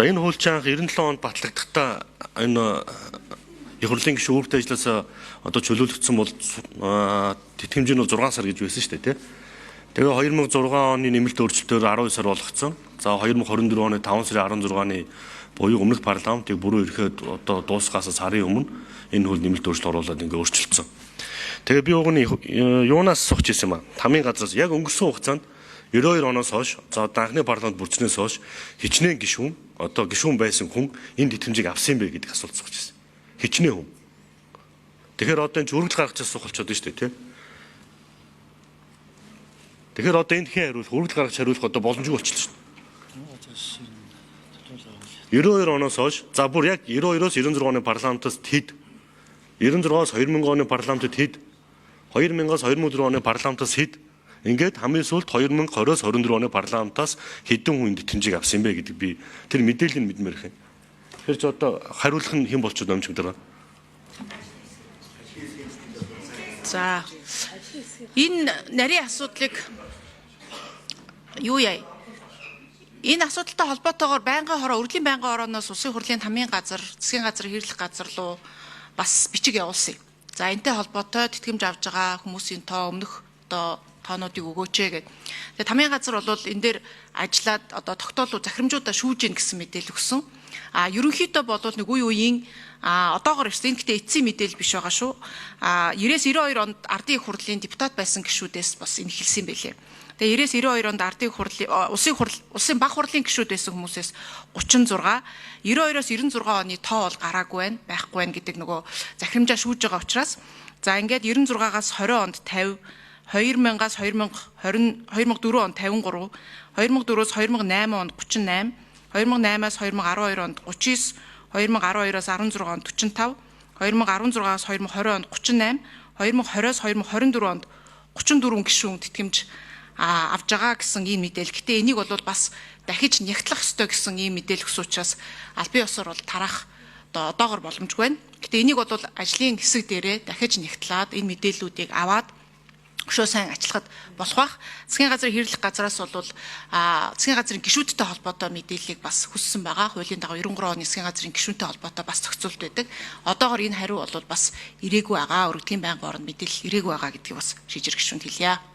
За энэ хуульчаан 97 онд батлагдахдаа энэ их хурлын гишүүн үүрэгтэй ажлаас одоо чөлөөлөгдсөн бол тэтгэмж нь бол 6 сар гэж байсан шүү дээ, тий. Тэгээ 2006 оны нэмэлт өөрчлөлтөөр 12 сар болгоцсон. За 2024 оны 5 сарын 16-ны буюу өмнөх парламентыг бүрэн ирэхэд одоо дуусгаас сарын өмнө энэ хууль нэмэлт өөрчлөлт оруулаад ингээ өөрчилсөн. Тэгээ би уг нь юунаас сухж ирсэн юм аа. Тамийн газраас яг өнгөрсөн хугацаанд 92 оноос хойш за анхны парламент бүрдснээс хойш хичнээн гишүүн одоо гишүүн байсан хүн энэ тэтгэмжийг авсан бэ гэдэг асуулт сууж ирсэн. Хичнээн хүн. Тэгэхээр одоо энэ зүрхэл гаргаж асуух болчиход байна шүү дээ, тий. Тэгэхээр одоо энэ хэн хариулах, үргэлж гаргаж хариулах одоо боломжгүй болчихлоо шүү дээ. 92 оноос хойш за бүр яг 92-оос 96 оны парламентаас хэд 96-аас 2000 оны парламентад хэд 2000-аас 2004 оны парламентаас хэд ингээд хамгийн сүүлд 2020-оос 24 оны парламентаас хэдэн хүн тэтгэмжийг авсан бэ гэдэг би тэр мэдээллийг мэдмээр их юм. Тэгэхээр ч одоо хариулах нь хэн болчиход номчмдаг. За энэ нарийн асуудлыг юу яа? Энэ асуудалтай холбоотойгоор байнгын хороо, өргөлийн байнгын хорооноос улсын хурлын тамийн газар, засгийн газар, хэрлэх газар руу бас бичиг явуулсан. За энэтэй холбоотой тэтгэмж авж байгаа хүмүүсийн тоо өмнөх одоо тоонуудыг өгөөч гэдэг. Тэгээ тамийн газар бол энэ дээр ажиллаад одоо тогтоолуу захирамжуудаа шүүж ийн гэсэн мэдээлэл өгсөн. Ерөнхийдөө бол нэг үеийн одоогоор ирсэн гэхдээ эцсийн мэдээлэл биш байгаа шүү. 90-92 онд ардын их хурлын депутат байсан гишүүдээс бас энэ хэлсэн байлээ. Тэгээ 90-92 онд ардын их хурлын улсын баг хурлын гишүүд байсан хүмүүсээс 36, 92-оос 96 оны тоо бол гараагүй байна, байхгүй байна гэдэг нөгөө захирамжаа шүүж байгаа учраас за ингээд 96-аас 20 онд 50, 2000-аас 2004 онд 53, 2004-өөс 2008 онд 38, 2008-аас 2012 онд 39, 2012-оос 16 онд 45, 2016-аас 2020 онд 38, 2020-оос 2024 онд 34 гишүүн тэтгэмж авж байгаа гэсэн ийм мэдээлэл. Гэтэ энийг бол бас дахиж нягтлах ёстой гэсэн ийм мэдээлэл өгсөн учраас аль бие усаар бол тарах одоогор боломжгүй байна. Гэтэ энийг бол ажлын хэсэг дээрээ дахиж нягтлаад энэ мэдээллүүдийг аваад өшөө сайн ажиллахад болох бах. Засгийн газрын хэрлэх газраас бол засгийн газрын гишүүдтэй холбоотой мэдээллийг бас хүссэн байгаа. Хуулийн дагуу 93 оны засгийн газрын гишүүнтэй холбоотой бас зохицуулт байдаг. Одоогор энэ хариу бол бас ирээгүй байгаа. Өргөдлийн байнгын орон мэдээлэл ирээгүй байгаа гэдгийг бас шийдвэр гишүүнд хэлье.